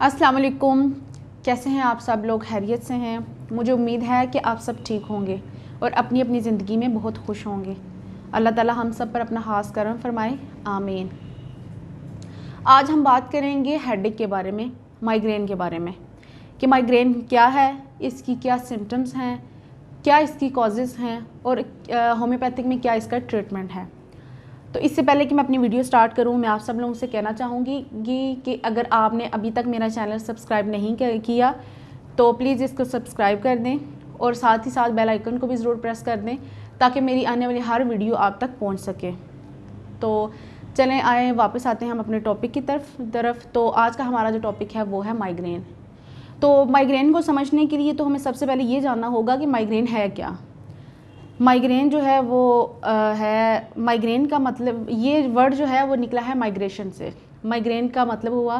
अस्सलाम वालेकुम। कैसे हैं आप सब लोग? खैरियत से हैं? मुझे उम्मीद है कि आप सब ठीक होंगे और अपनी अपनी ज़िंदगी में बहुत खुश होंगे। अल्लाह ताला हम सब पर अपना ख़ास करम फरमाए, आमीन। आज हम बात करेंगे हेडेक के बारे में, माइग्रेन के बारे में कि माइग्रेन क्या है, इसकी क्या सिम्टम्स हैं, क्या इसकी कॉजेज़ हैं और होम्योपैथिक में क्या इसका ट्रीटमेंट है। तो इससे पहले कि मैं अपनी वीडियो स्टार्ट करूं, मैं आप सब लोगों से कहना चाहूँगी कि अगर आपने अभी तक मेरा चैनल सब्सक्राइब नहीं किया तो प्लीज़ इसको सब्सक्राइब कर दें और साथ ही साथ बेल आइकन को भी ज़रूर प्रेस कर दें ताकि मेरी आने वाली हर वीडियो आप तक पहुंच सके। तो चलें आए वापस आते हैं हम अपने टॉपिक की तरफ। तो आज का हमारा जो टॉपिक है वो है माइग्रेन। तो माइग्रेन को समझने के लिए तो हमें सबसे पहले ये जानना होगा कि माइग्रेन है क्या। माइग्रेन जो है वो है, माइग्रेन का मतलब, ये वर्ड जो है वो निकला है माइग्रेशन से। माइग्रेन का मतलब हुआ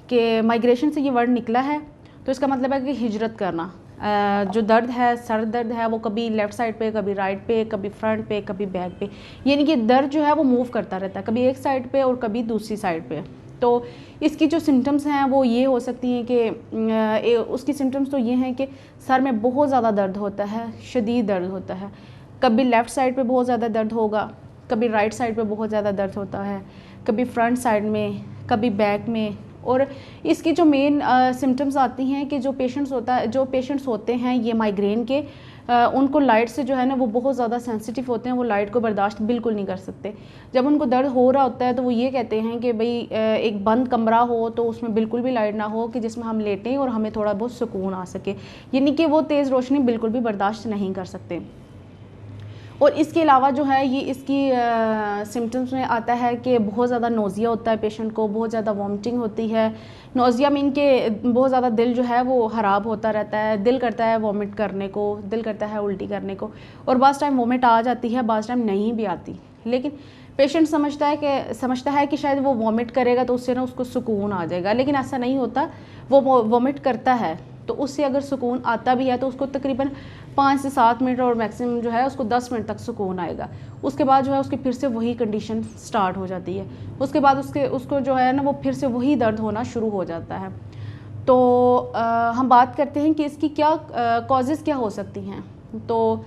कि माइग्रेशन से ये वर्ड निकला है, तो इसका मतलब है कि हिजरत करना। जो दर्द है, सर दर्द है, वो कभी लेफ़्ट साइड पे, कभी राइट पे, कभी फ्रंट पे, कभी बैक पे, यानी कि दर्द जो है वो मूव करता रहता है, कभी एक साइड पे और कभी दूसरी साइड पे। तो इसकी जो सिम्टम्स हैं वो ये हो सकती हैं कि उसकी सिम्टम्स तो ये हैं कि सर में बहुत ज़्यादा दर्द होता है, शदीद दर्द होता है। कभी लेफ़्ट साइड पे बहुत ज़्यादा दर्द होगा, कभी राइट साइड पे बहुत ज़्यादा दर्द होता है, कभी फ्रंट साइड में, कभी बैक में। और इसकी जो मेन सिम्टम्स आती हैं कि जो पेशेंट्स होते हैं ये माइग्रेन के, उनको लाइट से जो है ना वो बहुत ज़्यादा सेंसिटिव होते हैं, वो लाइट को बर्दाश्त बिल्कुल नहीं कर सकते। जब उनको दर्द हो रहा होता है तो वो ये कहते हैं कि भाई एक बंद कमरा हो तो उसमें बिल्कुल भी लाइट ना हो, कि जिसमें हम लेटें और हमें थोड़ा बहुत सुकून आ सके, यानी कि वो तेज़ रोशनी बिल्कुल भी बर्दाश्त नहीं कर सकते। और इसके अलावा जो है ये इसकी सिम्टम्स में आता है कि बहुत ज़्यादा नोज़िया होता है पेशेंट को, बहुत ज़्यादा वॉमिटिंग होती है। नोज़िया मीन के बहुत ज़्यादा दिल जो है वो ख़राब होता रहता है, दिल करता है वॉमिट करने को, दिल करता है उल्टी करने को, और बाज़ टाइम वॉमिट आ जाती है, बाज़ टाइम नहीं भी आती। लेकिन पेशेंट समझता है कि शायद वो वॉमिट करेगा तो उससे ना उसको सुकून आ जाएगा, लेकिन ऐसा नहीं होता। वो वॉमिट करता है तो उससे अगर सुकून आता भी है तो उसको तकरीबन 5 से 7 मिनट और मैक्सिमम जो है उसको 10 मिनट तक सुकून आएगा। उसके बाद जो है उसकी फिर से वही कंडीशन स्टार्ट हो जाती है। उसके बाद उसको जो है ना वो फिर से वही दर्द होना शुरू हो जाता है। तो हम बात करते हैं कि इसकी क्या कॉजेज़ क्या हो सकती हैं। तो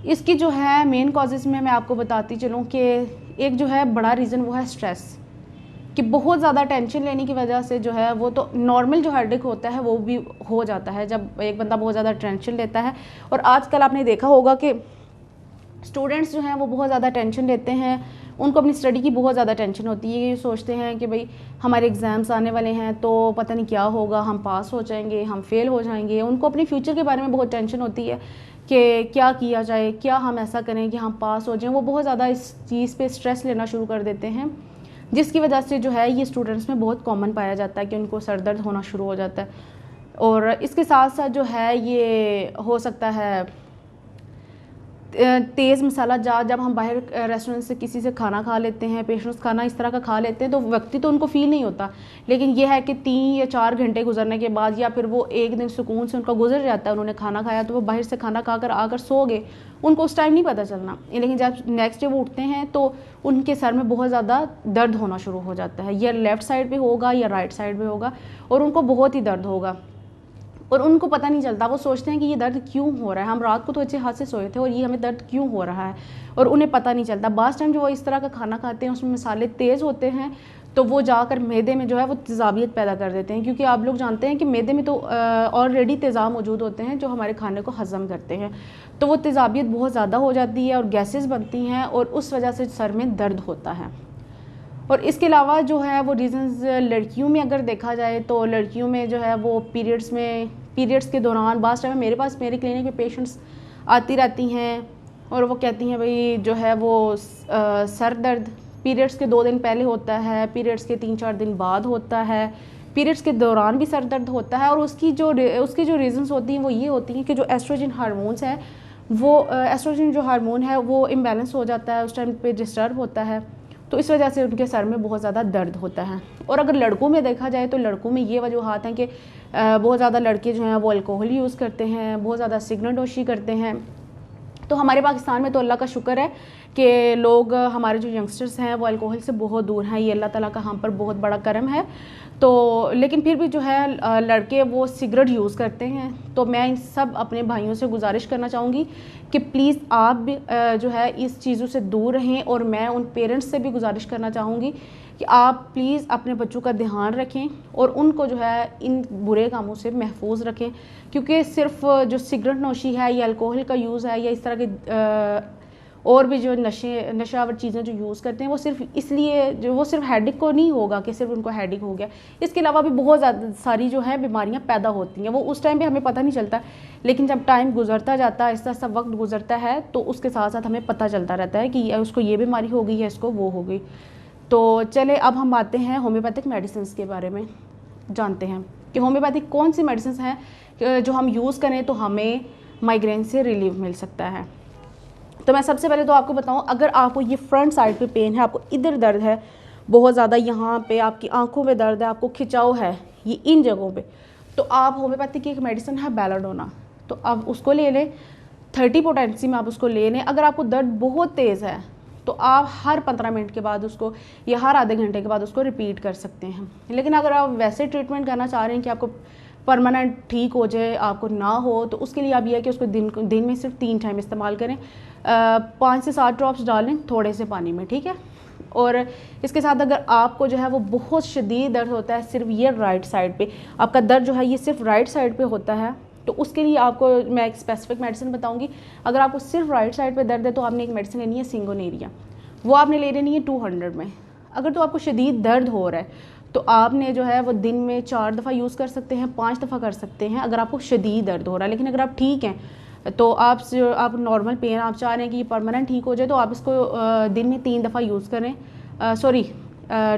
इसकी जो है मेन कॉजेज़ में मैं आपको बताती चलूँ कि एक जो है बड़ा रीज़न वो है स्ट्रेस, कि बहुत ज़्यादा टेंशन लेने की वजह से जो है वो तो नॉर्मल जो हेडेक होता है वो भी हो जाता है जब एक बंदा बहुत ज़्यादा टेंशन लेता है। और आजकल आपने देखा होगा कि स्टूडेंट्स जो हैं वो बहुत ज़्यादा टेंशन लेते हैं, उनको अपनी स्टडी की बहुत ज़्यादा टेंशन होती है। ये सोचते हैं कि भाई हमारे एग्ज़ाम्स आने वाले हैं तो पता नहीं क्या होगा, हम पास हो जाएंगे, हम फेल हो जाएंगे। उनको अपने फ्यूचर के बारे में बहुत टेंशन होती है कि क्या किया जाए, क्या हम ऐसा करें कि हम पास हो जाएं। वो बहुत ज़्यादा इस चीज़ पे स्ट्रेस लेना शुरू कर देते हैं, जिसकी वजह से जो है ये स्टूडेंट्स में बहुत कॉमन पाया जाता है कि उनको सर दर्द होना शुरू हो जाता है। और इसके साथ साथ जो है ये हो सकता है तेज़ मसाला जब हम बाहर रेस्टोरेंट से किसी से खाना खा लेते हैं, पेशेंट्स खाना इस तरह का खा लेते हैं तो व्यक्ति तो उनको फ़ील नहीं होता, लेकिन ये है कि 3 या 4 घंटे गुजरने के बाद या फिर वो एक दिन सुकून से उनका गुजर जाता है, उन्होंने खाना खाया तो वो बाहर से खाना खाकर आकर सो गए, उनको उस टाइम नहीं पता चलना। लेकिन जब नेक्स्ट डे वो उठते हैं तो उनके सर में बहुत ज़्यादा दर्द होना शुरू हो जाता है, या लेफ़्ट साइड पर होगा या राइट साइड पर होगा, और उनको बहुत ही दर्द होगा और उनको पता नहीं चलता। वो सोचते हैं कि ये दर्द क्यों हो रहा है, हम रात को तो अच्छे हाथ से सोए थे और ये हमें दर्द क्यों हो रहा है, और उन्हें पता नहीं चलता। बाज़ टाइम जो वो इस तरह का खाना खाते हैं उसमें मसाले तेज़ होते हैं तो वो जाकर मैदे में जो है वो तेज़ाबियत पैदा कर देते हैं, क्योंकि आप लोग जानते हैं कि मैदे में तो ऑलरेडी तेज़ाब मौजूद होते हैं जो हमारे खाने को हज़म करते हैं। तो वो तेज़ाबियत बहुत ज़्यादा हो जाती है और गैसेस बनती हैं और उस वजह से सर में दर्द होता है। और इसके अलावा जो है वो रीज़न्स लड़कियों में अगर देखा जाए तो लड़कियों में जो है वो पीरियड्स के दौरान बाज़ टाइम मेरे क्लिनिक में पेशेंट्स आती रहती हैं और वो कहती हैं भाई जो है वो सर दर्द पीरियड्स के 2 दिन पहले होता है, पीरियड्स के 3-4 दिन बाद होता है, पीरियड्स के दौरान भी सर दर्द होता है। और उसकी जो रीज़न्स होती हैं वो ये होती हैं कि जो एस्ट्रोजन हार्मोन्स है वो एस्ट्रोजन जो हार्मोन है वो इम्बैलेंस हो जाता है, उस टाइम पे डिस्टर्ब होता है, तो इस वजह से उनके सर में बहुत ज़्यादा दर्द होता है। और अगर लड़कों में देखा जाए तो लड़कों में ये वजूहात हैं कि बहुत ज़्यादा लड़के जो हैं वो अल्कोहल यूज़ करते हैं, बहुत ज़्यादा सिगरेट नोशी करते हैं। तो हमारे पाकिस्तान में तो अल्लाह का शुक्र है कि लोग हमारे जो यंगस्टर्स हैं वो अल्कोहल से बहुत दूर हैं। ये अल्लाह ताला का हम पर बहुत बड़ा करम है। तो लेकिन फिर भी जो है लड़के वो सिगरेट यूज़ करते हैं। तो मैं इन सब अपने भाइयों से गुजारिश करना चाहूँगी कि प्लीज़ आप भी जो है इस चीज़ों से दूर रहें। और मैं उन पेरेंट्स से भी गुजारिश करना चाहूँगी कि आप प्लीज़ अपने बच्चों का ध्यान रखें और उनको जो है इन बुरे कामों से महफूज रखें, क्योंकि सिर्फ जो सिगरेट नोशी है या अल्कोहल का यूज़ है या इस तरह के और भी जो नशावर चीज़ें जो यूज़ करते हैं वो सिर्फ इसलिए जो वो सिर्फ हेडेक को नहीं होगा कि सिर्फ उनको हेडेक हो गया, इसके अलावा भी बहुत ज़्यादा सारी जो है बीमारियां पैदा होती हैं। वो उस टाइम पे हमें पता नहीं चलता, लेकिन जब टाइम गुजरता जाता है, ऐसा सब वक्त गुजरता है, तो उसके साथ साथ हमें पता चलता रहता है कि उसको ये बीमारी हो गई है, इसको वो हो गई। तो चले अब हम आते हैं होम्योपैथिक मेडिसिन के बारे में, जानते हैं कि होम्योपैथिक कौन सी मेडिसिन हैं जो हम यूज़ करें तो हमें माइग्रेन से रिलीफ मिल सकता है। तो मैं सबसे पहले तो आपको बताऊं, अगर आपको ये फ्रंट साइड पे पेन है, आपको इधर दर्द है बहुत ज़्यादा, यहाँ पे आपकी आंखों में दर्द है, आपको खिंचाव है ये इन जगहों पे, तो आप होम्योपैथी की एक मेडिसिन है बेलाडोना, तो आप उसको ले लें। 30 पोटेंसी में आप उसको ले लें। अगर आपको दर्द बहुत तेज़ है तो आप हर 15 मिनट के बाद उसको या हर आधे घंटे के बाद उसको रिपीट कर सकते हैं। लेकिन अगर आप वैसे ट्रीटमेंट करना चाह रहे हैं कि आपको परमानेंट ठीक हो जाए, आपको ना हो, तो उसके लिए आप ये है कि उसको दिन में सिर्फ 3 टाइम इस्तेमाल करें। 5 से 7 ड्रॉप्स डालें थोड़े से पानी में, ठीक है। और इसके साथ अगर आपको जो है वो बहुत शदीद दर्द होता है सिर्फ ये राइट साइड पे, आपका दर्द जो है ये सिर्फ राइट साइड पे होता है, तो उसके लिए आपको मैं एक स्पेसिफिक मेडिसिन बताऊंगी। अगर आपको सिर्फ राइट साइड पे दर्द है तो आपने एक मेडिसिन लेनी है सिंगोनेरिया, वो आपने ले लेनी है 200 में। अगर तो आपको शदीद दर्द हो रहा है तो आपने जो है वो दिन में 4 दफ़ा यूज़ कर सकते हैं, 5 दफ़ा कर सकते हैं अगर आपको शदीद दर्द हो रहा है। लेकिन अगर आप ठीक हैं तो आप नॉर्मल पेन आप चाह रहे हैं कि ये परमानेंट ठीक हो जाए, तो आप इसको दिन में 3 दफ़ा यूज़ करें।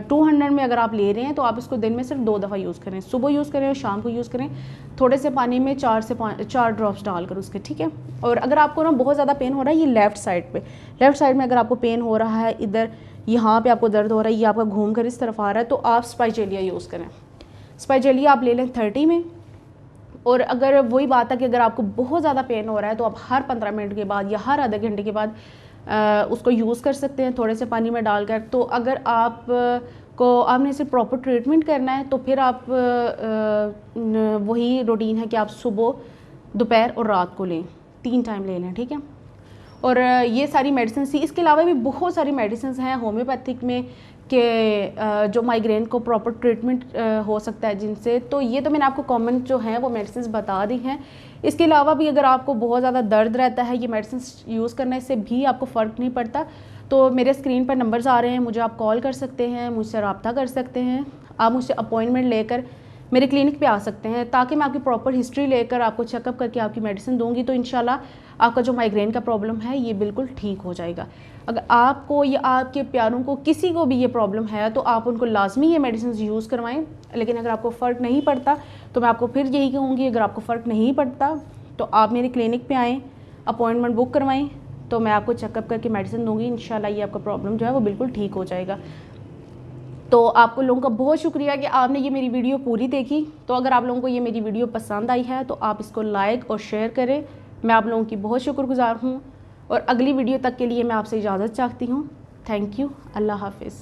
200 में अगर आप ले रहे हैं तो आप इसको दिन में सिर्फ 2 दफ़ा यूज़ करें, सुबह यूज़ करें और शाम को यूज़ करें, थोड़े से पानी में 4 ड्रॉप्स डालकर उसके, ठीक है। और अगर आपको ना बहुत ज़्यादा पेन हो रहा है ये लेफ़्ट साइड में अगर आपको पेन हो रहा है, इधर यहाँ पे आपको दर्द हो रहा है, ये आपका घूम कर इस तरफ आ रहा है, तो आप स्पाइचेलिया यूज़ करें। स्पाइचेलिया आप ले लें 30 में। और अगर वही बात है कि अगर आपको बहुत ज़्यादा पेन हो रहा है तो आप हर 15 मिनट के बाद या हर आधे घंटे के बाद उसको यूज़ कर सकते हैं थोड़े से पानी में डालकर। तो अगर आपने इसे प्रॉपर ट्रीटमेंट करना है तो फिर आप वही रूटीन है कि आप सुबह, दोपहर और रात को लें, 3 टाइम ले लें, ठीक है। और ये सारी मेडिसिन थी। इसके अलावा भी बहुत सारी मेडिसिन हैं होम्योपैथिक में कि जो माइग्रेन को प्रॉपर ट्रीटमेंट हो सकता है जिनसे, तो ये तो मैंने आपको कॉमन जो हैं वो मेडिसिन बता दी हैं। इसके अलावा भी अगर आपको बहुत ज़्यादा दर्द रहता है, ये मेडिसिन यूज़ करने से भी आपको फ़र्क नहीं पड़ता, तो मेरे स्क्रीन पर नंबर्स आ रहे हैं, मुझे आप कॉल कर सकते हैं, मुझसे रब्ता कर सकते हैं, आप मुझसे अपॉइंटमेंट लेकर मेरे क्लिनिक पे आ सकते हैं, ताकि मैं आपकी प्रॉपर हिस्ट्री लेकर आपको चेकअप करके आपकी मेडिसिन दूंगी। तो इंशाल्लाह आपका जो माइग्रेन का प्रॉब्लम है ये बिल्कुल ठीक हो जाएगा। अगर आपको या आपके प्यारों को किसी को भी ये प्रॉब्लम है तो आप उनको लाजमी ये मेडिसिन यूज़ करवाएं। लेकिन अगर आपको फ़र्क नहीं पड़ता तो मैं आपको फिर यही कहूँगी, अगर आपको फ़र्क नहीं पड़ता तो आप मेरे क्लिनिक पर आएँ, अपॉइंटमेंट बुक करवाएँ, तो मैं आपको चेकअप करके मेडिसिन दूँगी। इंशाल्लाह ये आपका प्रॉब्लम जो है वो बिल्कुल ठीक हो जाएगा। तो आपको लोगों का बहुत शुक्रिया कि आपने ये मेरी वीडियो पूरी देखी। तो अगर आप लोगों को ये मेरी वीडियो पसंद आई है तो आप इसको लाइक और शेयर करें। मैं आप लोगों की बहुत शुक्रगुजार हूँ और अगली वीडियो तक के लिए मैं आपसे इजाज़त चाहती हूँ। Thank you. अल्लाह हाफ़िज़।